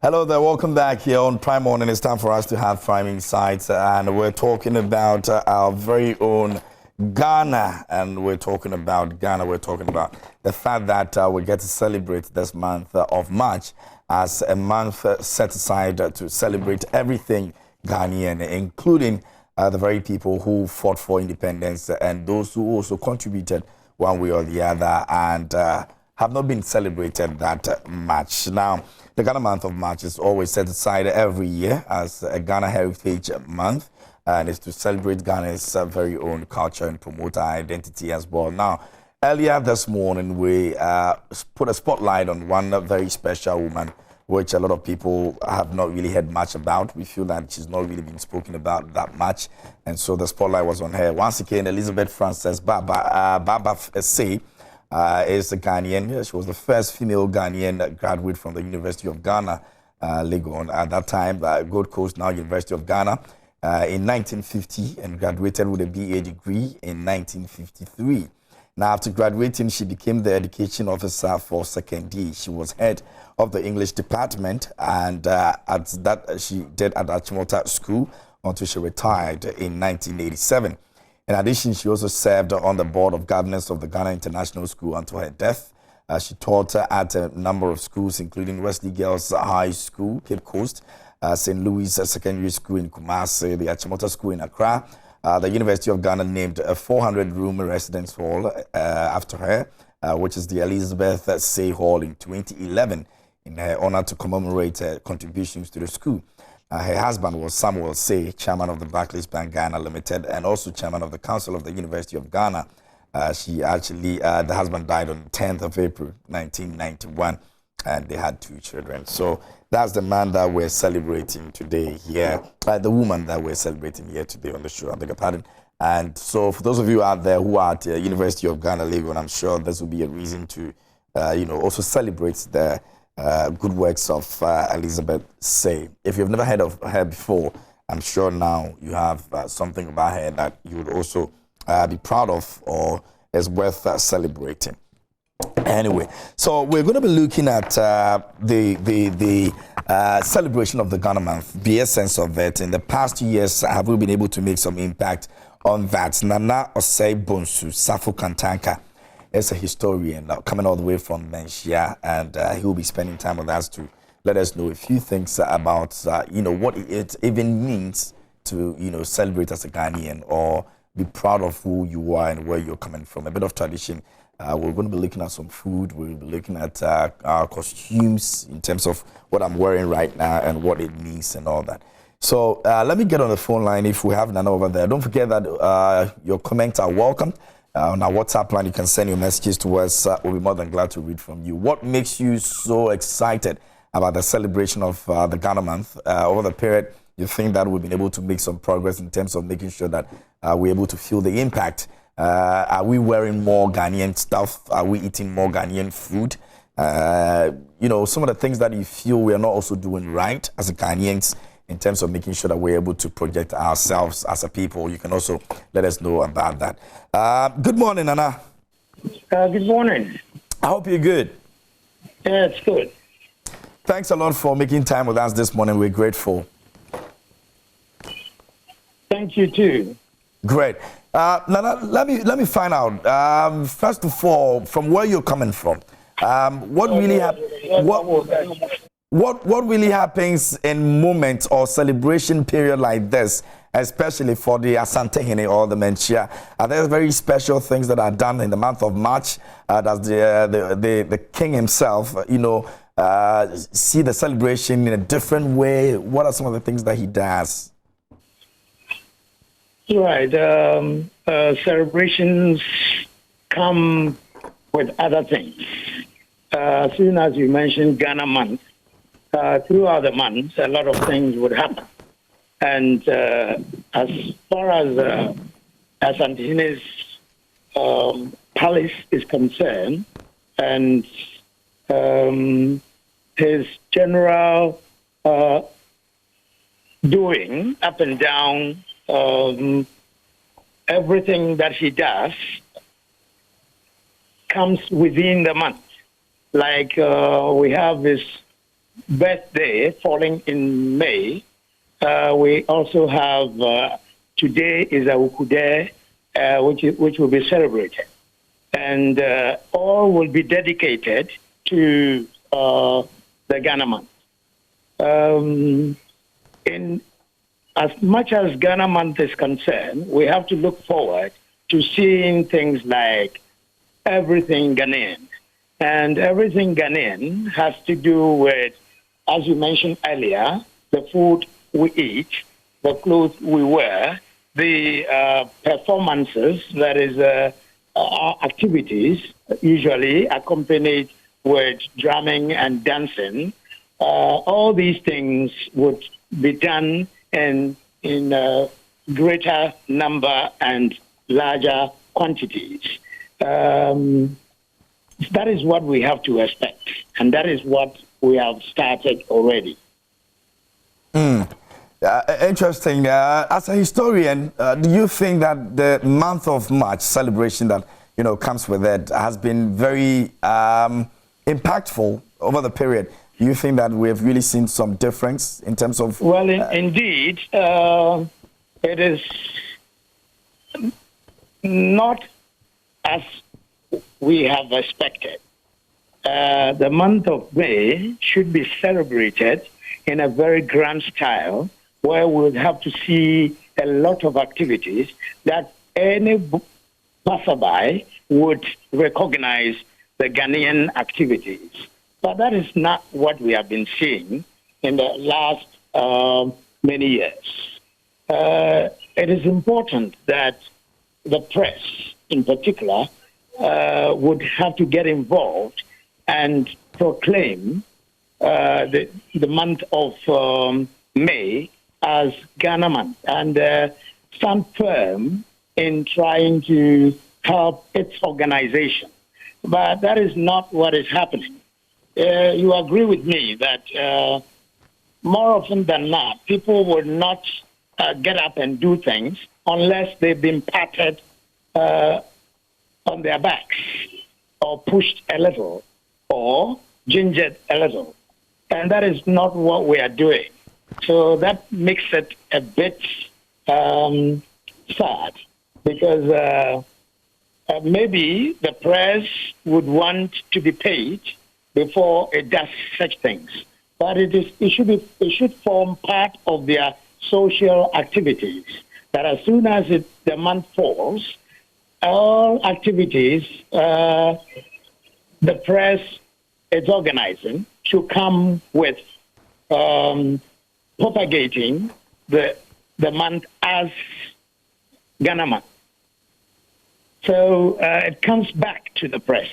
Hello there, welcome back here on Prime Morning. It's time for us to have Prime Insights, and we're talking about our very own Ghana. And we're talking about Ghana. We're talking about the fact that we get to celebrate this month of March as a month set aside to celebrate everything Ghanaian, including the very people who fought for independence and those who also contributed one way or the other and have not been celebrated that much. Now, the Ghana month of March is always set aside every year as a Ghana Heritage Month, and it's to celebrate Ghana's very own culture and promote our identity as well. Now, earlier this morning, we put a spotlight on one very special woman, which a lot of people have not really heard much about. We feel that she's not really been spoken about that much, and so the spotlight was on her. Once again, Elizabeth Frances Baba Say is a Ghanaian. She was the first female Ghanaian graduate from the University of Ghana, Legon. At that time, Gold Coast, now University of Ghana, in 1950, and graduated with a BA degree in 1953. Now, after graduating, she became the education officer for 2nd. She was head of the English department, and at that she did at Achimota School until she retired in 1987. In addition, she also served on the board of governors of the Ghana International School until her death. She taught at a number of schools, including Wesley Girls High School, Cape Coast, St. Louis Secondary School in Kumasi, the Achimota School in Accra. The University of Ghana named a 400-room residence hall after her, which is the Elizabeth Say Hall in 2011, in her honor to commemorate her contributions to the school. Her husband was Samuel Say, chairman of the Barclays Bank Ghana Limited, and also chairman of the Council of the University of Ghana. The husband died on the 10th of April, 1991, and they had 2 children. So that's the man that we're celebrating today here, the woman that we're celebrating here today on the show. I beg your pardon. And so for those of you out there who are at the University of Ghana, Legon, I'm sure this will be a reason to, also celebrate the good works of Elizabeth Say. If you've never heard of her before, I'm sure now you have something about her that you would also be proud of or is worth celebrating. Anyway, so we're going to be looking at the celebration of the Ghana month, the essence of it. In the past 2 years, have we been able to make some impact on that? Nana Osei Bonsu Safo Kantanka is a historian coming all the way from Menchia, and he will be spending time with us to let us know a few things about, what it even means to, celebrate as a Ghanaian or be proud of who you are and where you're coming from. A bit of tradition. We're going to be looking at some food. We'll be looking at our costumes in terms of what I'm wearing right now and what it means and all that. So let me get on the phone line if we have Nana over there. Don't forget that your comments are welcome. On our WhatsApp line, you can send your messages to us. We'll be more than glad to read from you. What makes you so excited about the celebration of the Ghana month? Over the period, you think that we've been able to make some progress in terms of making sure that we're able to feel the impact? Are we wearing more Ghanaian stuff? Are we eating more Ghanaian food? Some of the things that you feel we are not also doing right as a Ghanaians in terms of making sure that we're able to project ourselves as a people. You can also let us know about that. Good morning, Nana. Good morning. I hope you're good. Yeah, it's good. Thanks a lot for making time with us this morning. We're grateful. Thank you, too. Great. Nana, let me find out, first of all, from where you're coming from. What really happens in moments or celebration period like this, especially for the Asantehene or the Menchia? Are there very special things that are done in the month of March? Does the king himself, see the celebration in a different way? What are some of the things that he does? Right. Celebrations come with other things. As soon as you mentioned Ghana month, throughout the month, a lot of things would happen. And as far as Asantehene's palace is concerned, and his general doing up and down, everything that he does comes within the month. Like we have this birthday falling in May, we also have today is Awukude, which will be celebrated. And all will be dedicated to the Ghana month. In as much as Ghana month is concerned, we have to look forward to seeing things like everything Ghanaian. And everything Ghanaian has to do with, as you mentioned earlier, the food we eat, the clothes we wear, the performances, that is, activities, usually accompanied with drumming and dancing. All these things would be done in greater number and larger quantities. That is what we have to expect, and that is what we have started already. Interesting. As a historian, do you think that the month of March celebration that comes with it has been very impactful over the period? Do you think that we have really seen some difference in terms of? Well, indeed, it is not as we have expected. The month of May should be celebrated in a very grand style, where we would have to see a lot of activities that any passerby would recognize the Ghanaian activities. But that is not what we have been seeing in the last many years. It is important that the press, in particular, would have to get involved and proclaim the month of May as Ghana month, and stand firm in trying to help its organization. But that is not what is happening. You agree with me that more often than not, people would not get up and do things unless they've been patted on their backs, or pushed a little, or gingered a little. And that is not what we are doing. So that makes it a bit sad, because maybe the press would want to be paid before it does such things. But it should form part of their social activities, that as soon as the month falls, all activities the press is organizing should come with propagating the month as Ghana month. So it comes back to the press.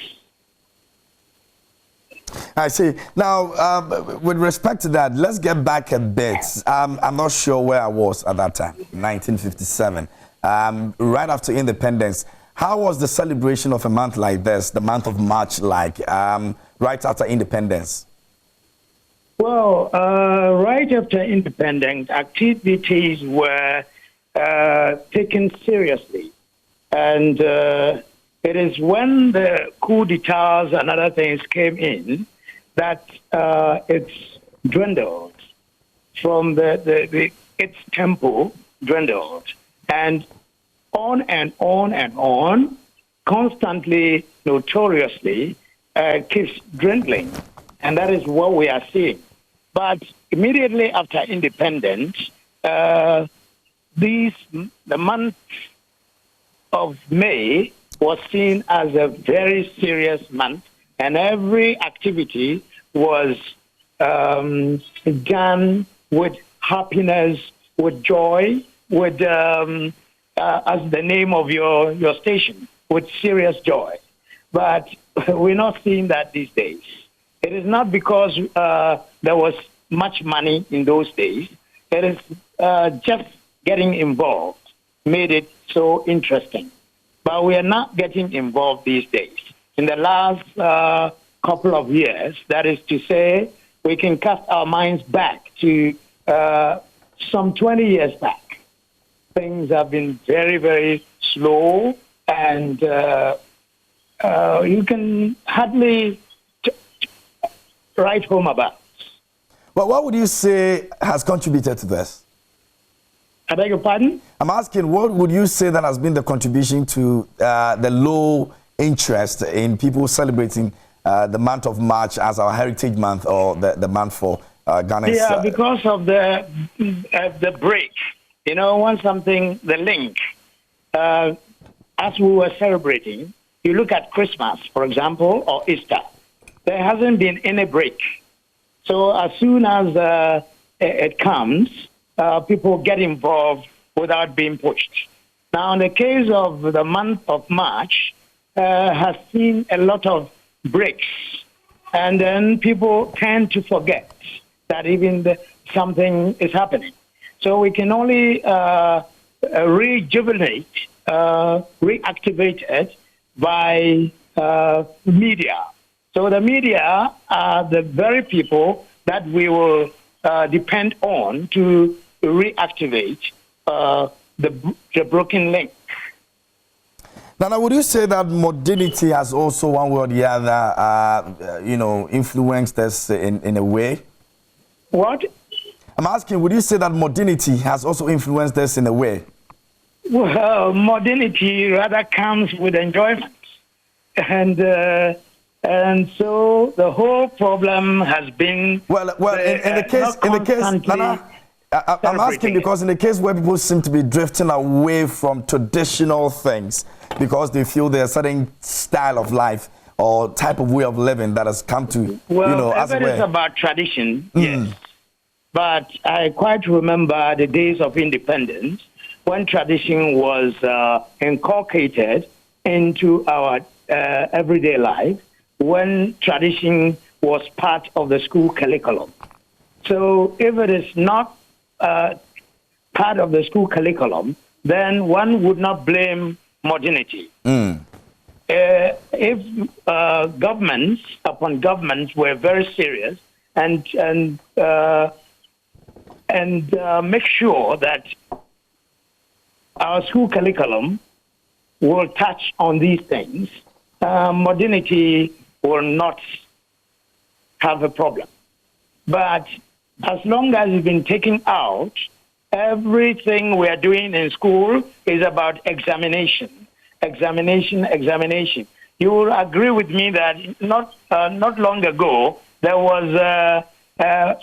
I see. Now, with respect to that, let's get back a bit. I'm not sure where I was at that time, 1957, right after independence. How was the celebration of a month like this, the month of March, like right after independence? Well, right after independence, activities were taken seriously. And it is when the coup d'etats and other things came in that it's dwindled from its tempo dwindled. And on and on and on, constantly, notoriously, keeps dwindling. And that is what we are seeing. But immediately after independence, the month of May was seen as a very serious month, and every activity was done with happiness, with joy, with, as the name of your station, with serious joy. But we're not seeing that these days. It is not because there was much money in those days. It is just getting involved made it so interesting. But we are not getting involved these days. In the last couple of years, that is to say, we can cast our minds back to some 20 years back. Things have been very, very slow, and you can hardly write home about. Well, what would you say has contributed to this? I beg your pardon? I'm asking, what would you say that has been the contribution to the low interest in people celebrating the month of March as our heritage month, or the month for Ghana's... Yeah, because of the break. You know, when something, the link, as we were celebrating, you look at Christmas, for example, or Easter, there hasn't been any break. So as soon as it comes, people get involved without being pushed. Now, in the case of the month of March, has seen a lot of breaks, and then people tend to forget that even something is happening. So we can only rejuvenate, reactivate it by media. So the media are the very people that we will depend on to reactivate the broken link. Now, would you say that modernity has also, one way or the other, influenced us in a way? What? I'm asking, would you say that modernity has also influenced us in a way? Well, modernity rather comes with enjoyment. And so the whole problem has been... Well, in the case, Nana, I'm asking because in the case where people seem to be drifting away from traditional things because they feel there's a certain style of life or type of way of living that has come to, as it is about tradition, yes. But I quite remember the days of independence when tradition was inculcated into our everyday life, when tradition was part of the school curriculum. So if it is not part of the school curriculum, then one would not blame modernity. If governments upon governments were very serious and make sure that our school curriculum will touch on these things, modernity will not have a problem. But as long as it's been taken out, everything we are doing in school is about examination. You will agree with me that not long ago, there was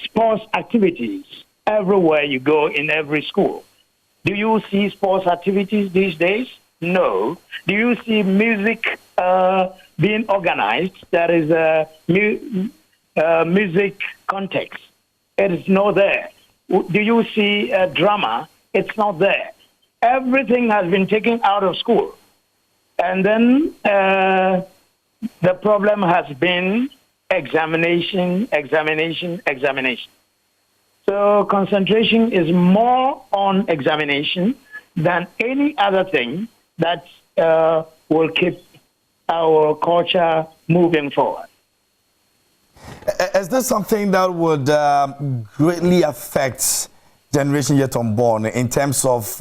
sports activities everywhere you go in every school. Do you see sports activities these days? No. Do you see music being organized? There is a music context. It is not there. Do you see drama? It's not there. Everything has been taken out of school. And then the problem has been examination. So concentration is more on examination than any other thing that will keep our culture moving forward. Is this something that would greatly affect generation yet unborn in terms of,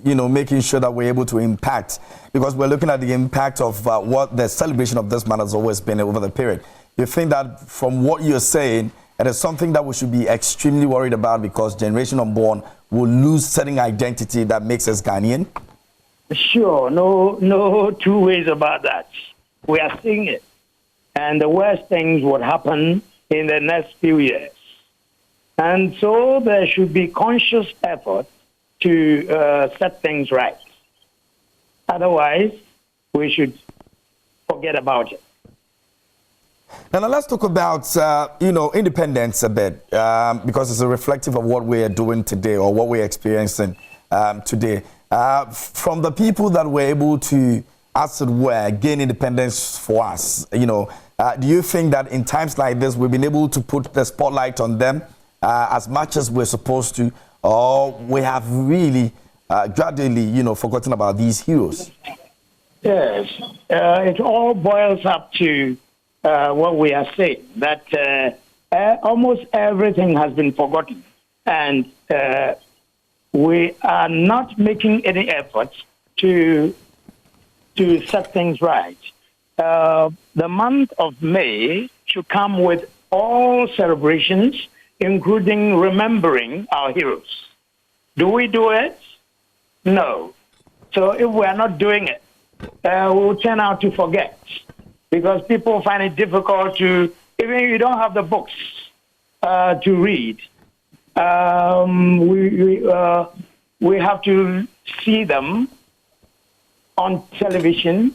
making sure that we're able to impact? Because we're looking at the impact of what the celebration of this month has always been over the period. You think that from what you're saying, it is something that we should be extremely worried about because generation unborn will lose certain identity that makes us Ghanaian? Sure, no two ways about that. We are seeing it. And the worst things would happen in the next few years. And so there should be conscious effort to set things right. Otherwise, we should forget about it. Now let's talk about, independence a bit, because it's a reflective of what we are doing today or what we're experiencing today. From the people that were able to, as it were, gain independence for us, do you think that in times like this, we've been able to put the spotlight on them as much as we're supposed to, or we have really gradually, forgotten about these heroes? Yes, it all boils up to what we are saying, that almost everything has been forgotten. And we are not making any efforts to set things right. The month of May should come with all celebrations including remembering our heroes. Do we do it? No. So if we are not doing it, we'll turn out to forget, because people find it difficult to, even if you don't have the books to read, we have to see them on television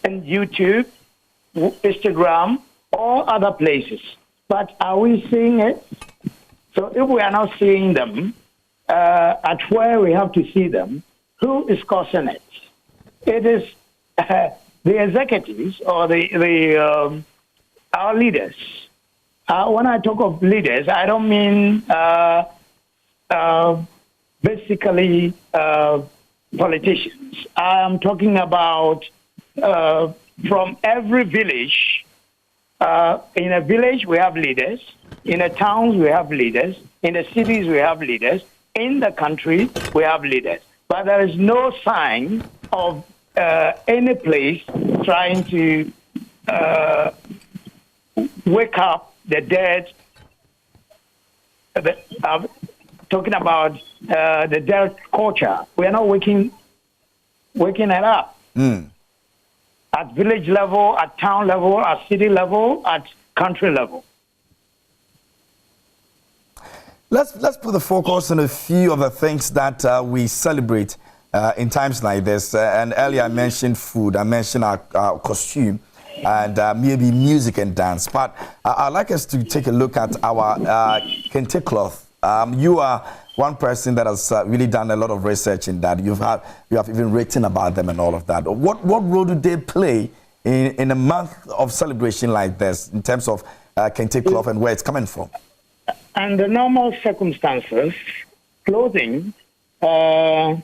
and YouTube, Instagram, or other places. But are we seeing it? So if we are not seeing them at where we have to see them, who is causing it? It is the executives or our leaders. When I talk of leaders, I don't mean basically politicians. I am talking about from every village. In a village, we have leaders. In the towns, we have leaders. In the cities, we have leaders. In the country, we have leaders. But there is no sign of any place trying to wake up the dead. Talking about the dead culture, we are not waking it up. At village level, at town level, at city level, at country level. Let's put the focus on a few of the things that we celebrate in times like this. And earlier I mentioned food, I mentioned our costume, and maybe music and dance. But I'd like us to take a look at our kente cloth. You are one person that has really done a lot of research in that. You have even written about them and all of that. What role do they play in a month of celebration like this in terms of kente cloth and where it's coming from? Under normal circumstances, clothing play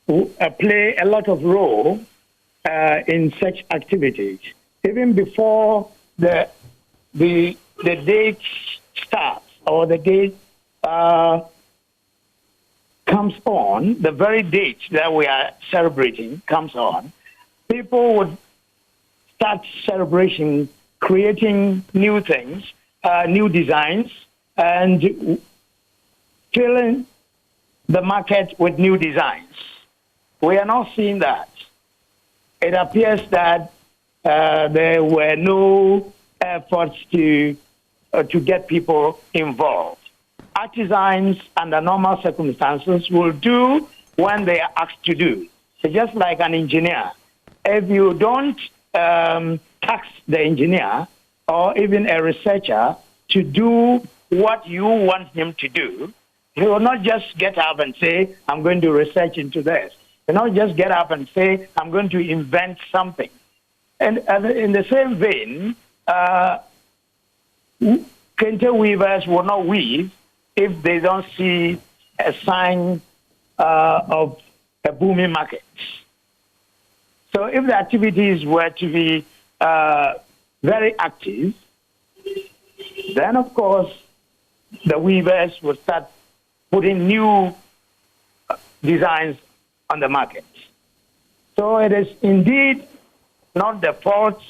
a lot of role in such activities. Even before the date starts or the date comes on, the very date that we are celebrating comes on, people would start celebration, creating new things, new designs, and filling the market with new designs. We are not seeing that. It appears that there were no efforts to get people involved. Artisans under normal circumstances will do when they are asked to do. So just like an engineer, if you don't tax the engineer or even a researcher to do what you want him to do, he will not just get up and say, I'm going to research into this. He will not just get up and say, I'm going to invent something. And in the same vein, kente weavers will not weave if they don't see a sign of a booming market. So if the activities were to be very active, then of course the weavers will start putting new designs on the market. So it is indeed not the fault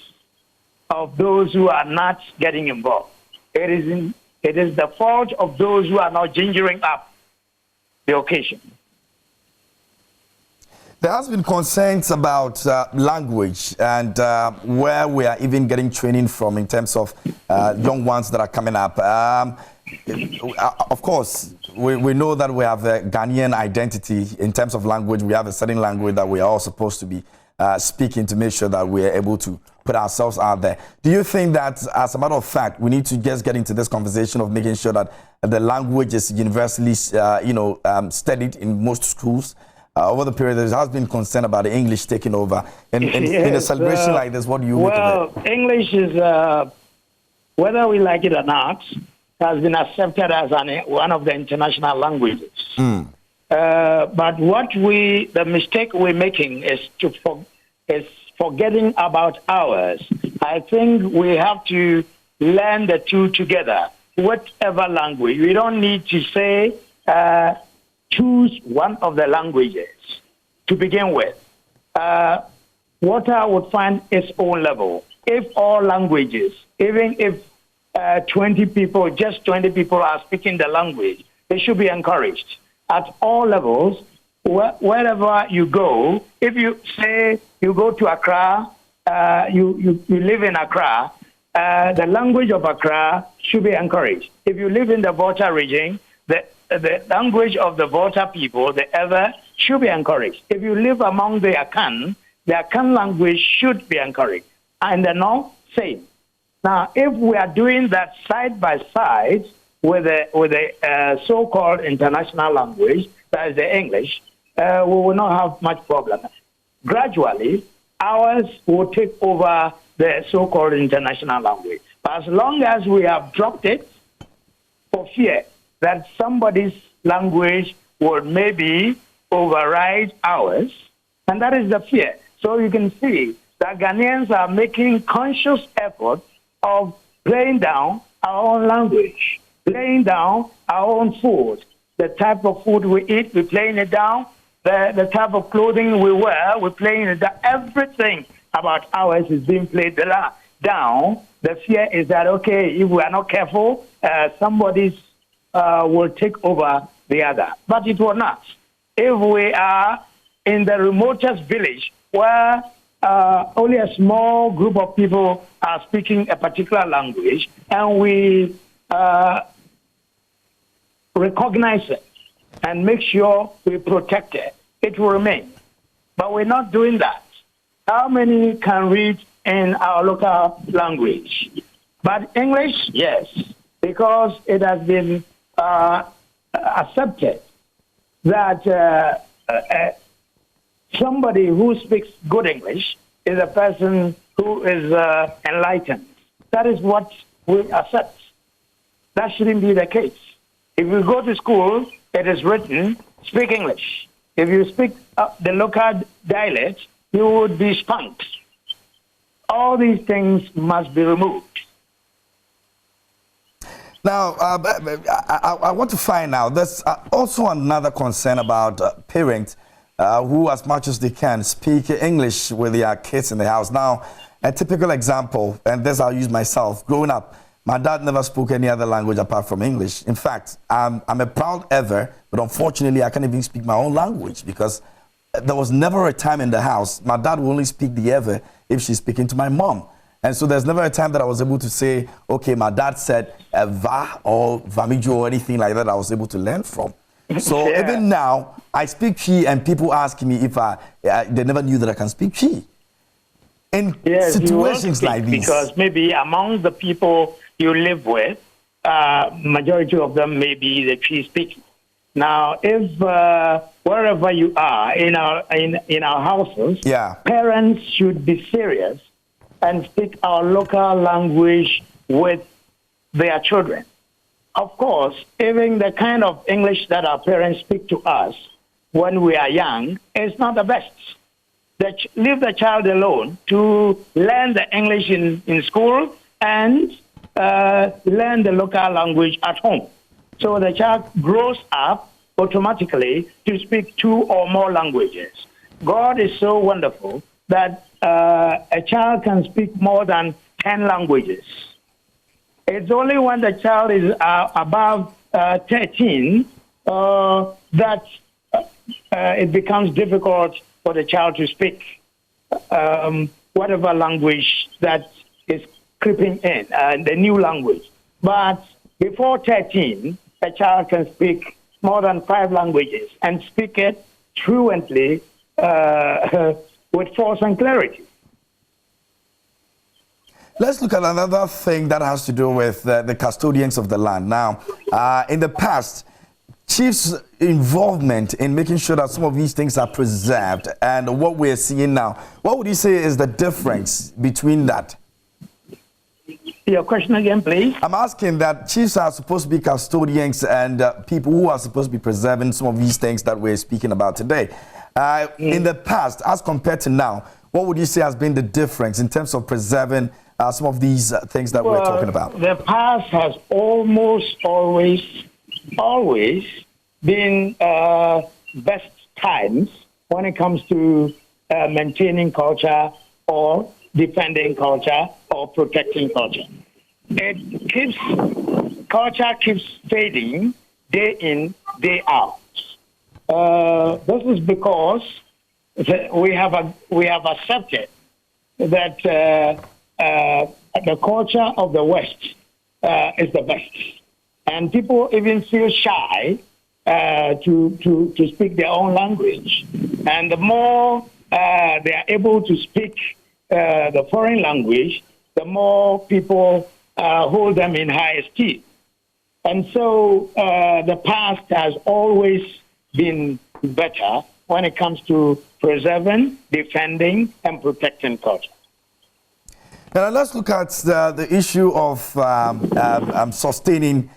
of those who are not getting involved. It is the fault of those who are not gingering up the occasion. There has been concerns about language and where we are even getting training from in terms of young ones that are coming up. Of course, we know that we have a Ghanaian identity in terms of language. We have a certain language that we are all supposed to be speaking to make sure that we are able to put ourselves out there. Do you think that, as a matter of fact, we need to just get into this conversation of making sure that the language is universally, studied in most schools? Over the period, there has been concern about the English taking over. In a celebration like this, what do you make of it? English is, whether we like it or not, has been accepted as one of the international languages. But the mistake we're making is forgetting about ours. I think we have to learn the two together, whatever language. We don't need to say, choose one of the languages to begin with. Water would find its own level. If all languages, even if 20 people, just 20 people are speaking the language, they should be encouraged at all levels. Wherever you go, if you say you go to Accra, you live in Accra, the language of Accra should be encouraged. If you live in the Volta region, the language of the Volta people, the Ewe, should be encouraged. If you live among the Akan language should be encouraged. And the North, same. Now, if we are doing that side by side with the so-called international language, that is the English, we will not have much problem. Gradually, ours will take over the so-called international language. But as long as we have dropped it for fear that somebody's language will maybe override ours, and that is the fear. So you can see that Ghanaians are making conscious effort of laying down our own language, laying down our own food. The type of food we eat, we're laying it down. The type of clothing we wear, we're playing it down. Everything about ours is being played down. The fear is that, okay, if we are not careful, somebody will take over the other. But it will not. If we are in the remotest village where only a small group of people are speaking a particular language, and we recognize it and make sure we protect it, it will remain. But we're not doing that. How many can read in our local language? But English, yes, because it has been accepted that somebody who speaks good English is a person who is enlightened. That is what we accept. That shouldn't be the case. If you go to school, it is written, speak English. If you speak the local dialect, you would be spanked. All these things must be removed. Now, I want to find out, there's also another concern about parents who, as much as they can, speak English with their kids in the house. Now, a typical example, and this I'll use myself, growing up, my dad never spoke any other language apart from English. In fact, I'm a proud Ewe, but unfortunately, I can't even speak my own language because there was never a time in the house. My dad will only speak the Ewe if she's speaking to my mom. And so there's never a time that I was able to say, okay, my dad said va or vamijo or anything like that I was able to learn from. So Yeah. even now, I speak Chi and people ask me if they never knew that I can speak Chi. In Yes, situations like these. Because maybe among the people you live with, majority of them may be the Cree speaking. Now, if wherever you are in our houses, Yeah. parents should be serious and speak our local language with their children. Of course, even the kind of English that our parents speak to us when we are young is not the best. Leave the child alone to learn the English in school and learn the local language at home. So the child grows up automatically to speak 2 or more languages. God is so wonderful that a child can speak more than 10 languages. It's only when the child is above 13 that it becomes difficult for the child to speak whatever language that is creeping in, the new language. But before 13, a child can speak more than 5 languages and speak it fluently with force and clarity. Let's look at another thing that has to do with the custodians of the land. Now, in the past, chiefs' involvement in making sure that some of these things are preserved and what we're seeing now, what would you say is the difference between that? Your question again, please. I'm asking that chiefs are supposed to be custodians and people who are supposed to be preserving some of these things that we're speaking about today. In the past, as compared to now, what would you say has been the difference in terms of preserving some of these things that we're talking about? The past has almost always been best times when it comes to maintaining culture or defending culture or protecting culture. culture keeps fading day in, day out. This is because we have accepted that the culture of the West is the best, and people even feel shy to speak their own language. And the more they are able to speak the foreign language, the more people hold them in high esteem. And so the past has always been better when it comes to preserving, defending, and protecting culture. Now let's look at the issue of sustaining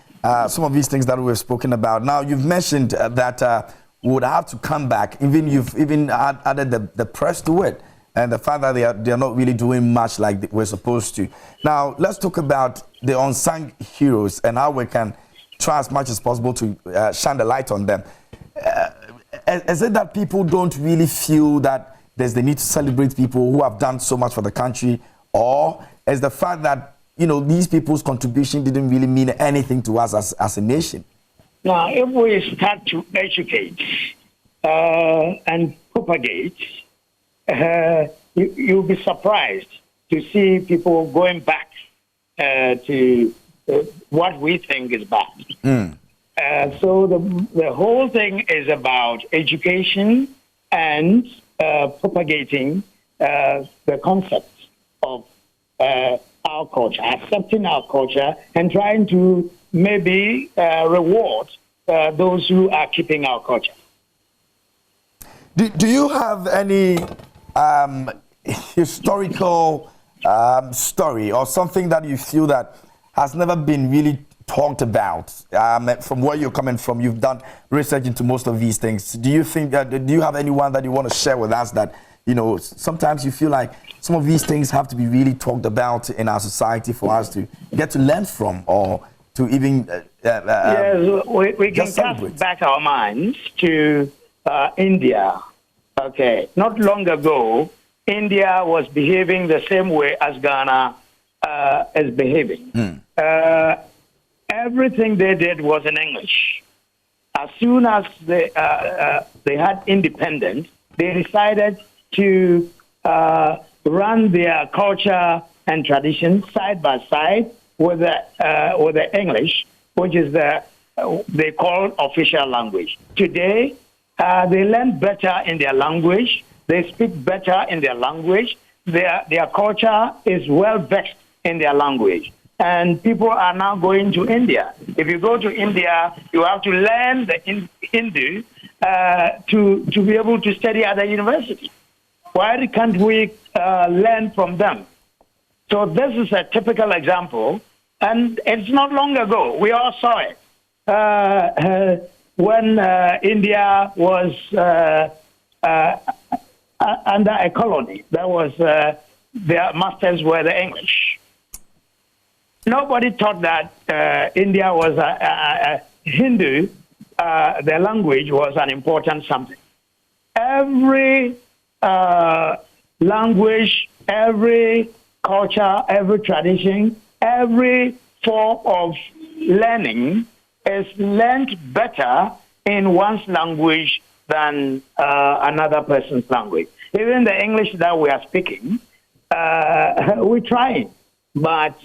some of these things that we've spoken about. Now, you've mentioned that we would have to come back. You've even added the press to it, and the fact that they are not really doing much like we're supposed to. Now, let's talk about the unsung heroes and how we can try as much as possible to shine the light on them. Is it that people don't really feel that there's the need to celebrate people who have done so much for the country, or is the fact that these people's contribution didn't really mean anything to us as a nation? Now, if we start to educate and propagate, you'll be surprised to see people going back to what we think is bad. So the whole thing is about education and propagating the concept of our culture, accepting our culture, and trying to maybe reward those who are keeping our culture. Do you have any historical story or something that you feel that has never been really talked about? From where you're coming from, you've done research into most of these things. Do you have anyone that you want to share with us that sometimes you feel like some of these things have to be really talked about in our society for us to get to learn from, or to even yes, we can cast back our minds to India. Okay, not long ago, India was behaving the same way as Ghana is behaving. Everything they did was in English. As soon as they had independence, they decided to run their culture and tradition side by side with the English, which is they call official language. Today, they learn better in their language. They speak better in their language. Their culture is well vexed in their language. And people are now going to India. If you go to India, you have to learn the Hindu to be able to study at the university. Why can't we learn from them? So this is a typical example, and it's not long ago. We all saw it when India was under a colony. That was their masters were the English. Nobody thought that India was a Hindu. Their language was an important something. Every language, every culture, every tradition, every form of learning is learned better in one's language than another person's language. Even the English that we are speaking, we're trying, but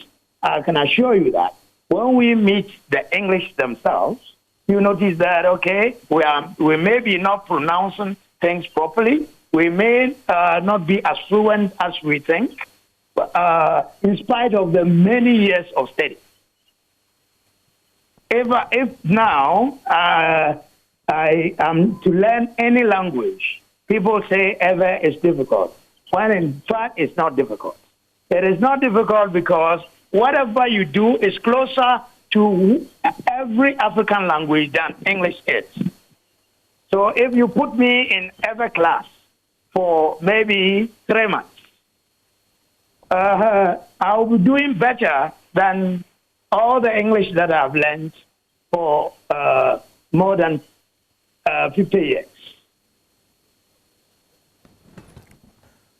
I can assure you that when we meet the English themselves, you notice that, okay, we may be not pronouncing things properly. We may not be as fluent as we think, in spite of the many years of study. If now I am to learn any language, people say ever is difficult, when in fact it's not difficult. It is not difficult because whatever you do is closer to every African language than English is. So if you put me in every class for maybe 3 months, I'll be doing better than all the English that I've learned for more than 50 years.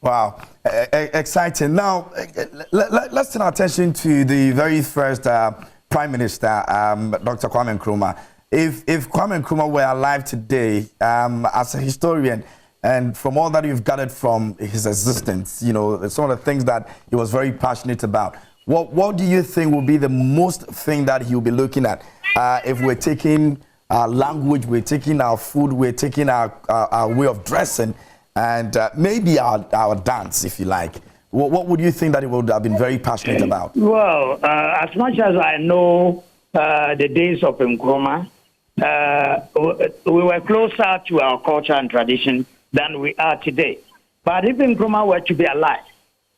Wow, exciting. Now, let's turn our attention to the very first Prime Minister, Dr. Kwame Nkrumah. If Kwame Nkrumah were alive today, as a historian, and from all that you've gathered from his existence, you know, some of the things that he was very passionate about, what do you think will be the most thing that he'll be looking at? If we're taking our language, we're taking our food, we're taking our way of dressing, and maybe our dance, if you like. What would you think that he would have been very passionate about? Well, as much as I know the days of Nkrumah, we were closer to our culture and tradition than we are today. But if Nkrumah were to be alive,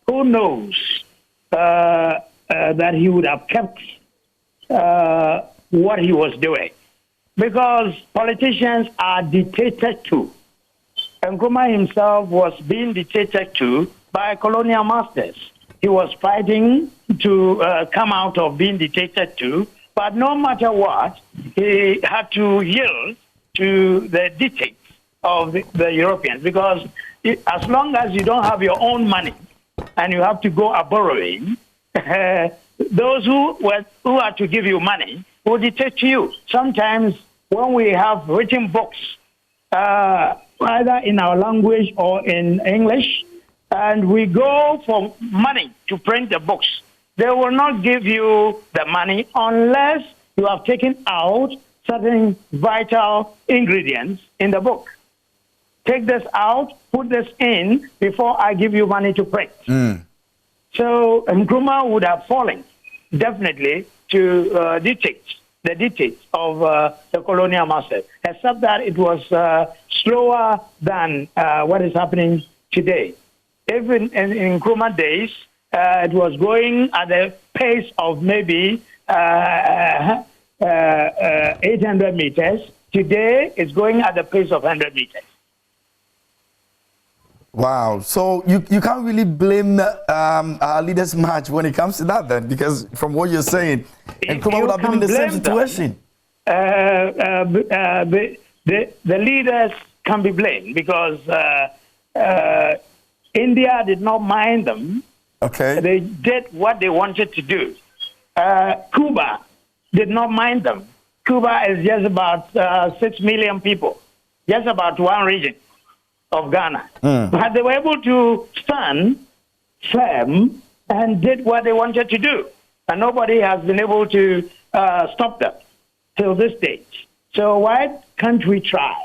who knows that he would have kept what he was doing. Because politicians are dictated to. Nkrumah himself was being dictated to by colonial masters. He was fighting to come out of being dictated to, but no matter what, he had to yield to the dictates of the Europeans, because as long as you don't have your own money and you have to go a borrowing, those who are to give you money will dictate to you. Sometimes when we have written books, either in our language or in English, and we go for money to print the books, they will not give you the money unless you have taken out certain vital ingredients in the book. Take this out, put this in before I give you money to print. So Nkrumah would have fallen definitely to the dictates of the colonial masters, except that it was slower than what is happening today. Even in Nkrumah days, it was going at the pace of maybe 800 meters. Today, it's going at the pace of 100 meters. Wow. So you can't really blame our leaders much when it comes to that then, because from what you're saying, Nkrumah would have been in the same situation. The leaders can be blamed because India did not mind them. Okay. They did what they wanted to do. Cuba did not mind them. Cuba is just about 6 million people, just about one region of Ghana. But they were able to stand firm and did what they wanted to do. And nobody has been able to stop them till this stage. So why can't we try?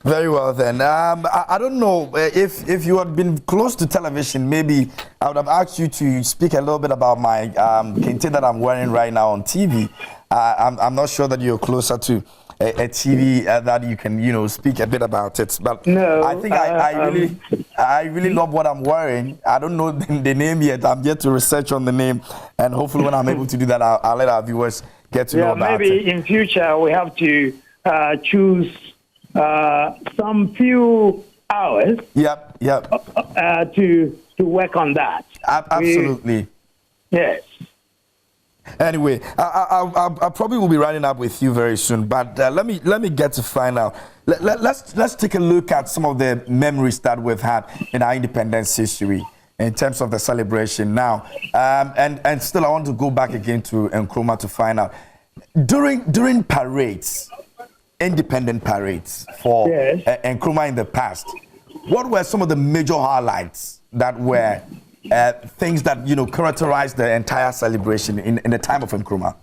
Very well then. I don't know if you had been close to television, maybe I would have asked you to speak a little bit about my kente that I'm wearing right now on TV. I'm not sure that you're closer to a TV that you can, you know, speak a bit about it. But no, I think I really love what I'm wearing. I don't know the name yet. I'm yet to research on the name, and hopefully when I'm able to do that, I'll let our viewers get to know about it. Maybe in future we have to choose some few hours. Yep. To work on that. Absolutely. Yes. Anyway, I probably will be running up with you very soon, but let me get to find out. Let's take a look at some of the memories that we've had in our independence history in terms of the celebration now. And still, I want to go back again to Nkrumah to find out during parades, independent parades for Nkrumah in the past. What were some of the major highlights that were things that, you know, characterized the entire celebration in the time of Nkrumah?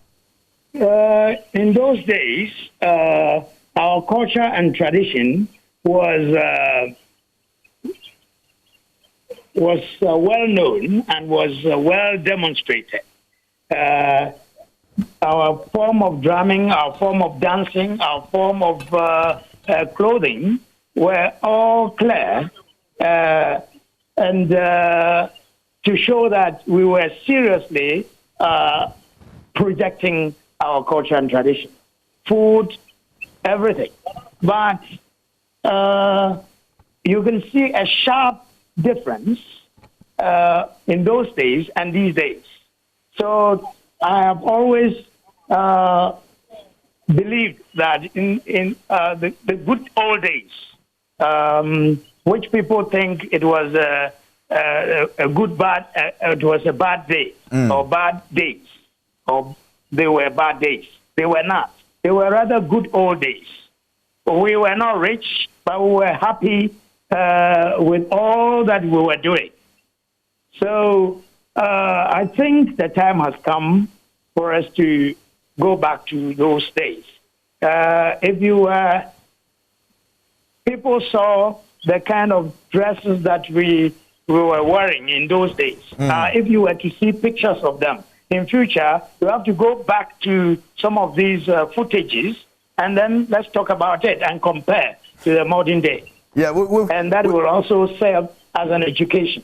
In those days, our culture and tradition was well known and was well demonstrated. Our form of drumming, our form of dancing, our form of clothing were all clear, and to show that we were seriously projecting our culture and tradition, food, everything. But you can see a sharp difference in those days and these days. So I have always believed that in the good old days, which people think it was a bad day or bad days, or they were bad days. They were not. They were rather good old days. We were not rich, but we were happy with all that we were doing. So I think the time has come for us to go back to those days. If you were, people saw the kind of dresses that we were wearing in those days. If you were to see pictures of them in future, you have to go back to some of these footages, and then let's talk about it and compare to the modern day. Yeah, and that will also serve as an education.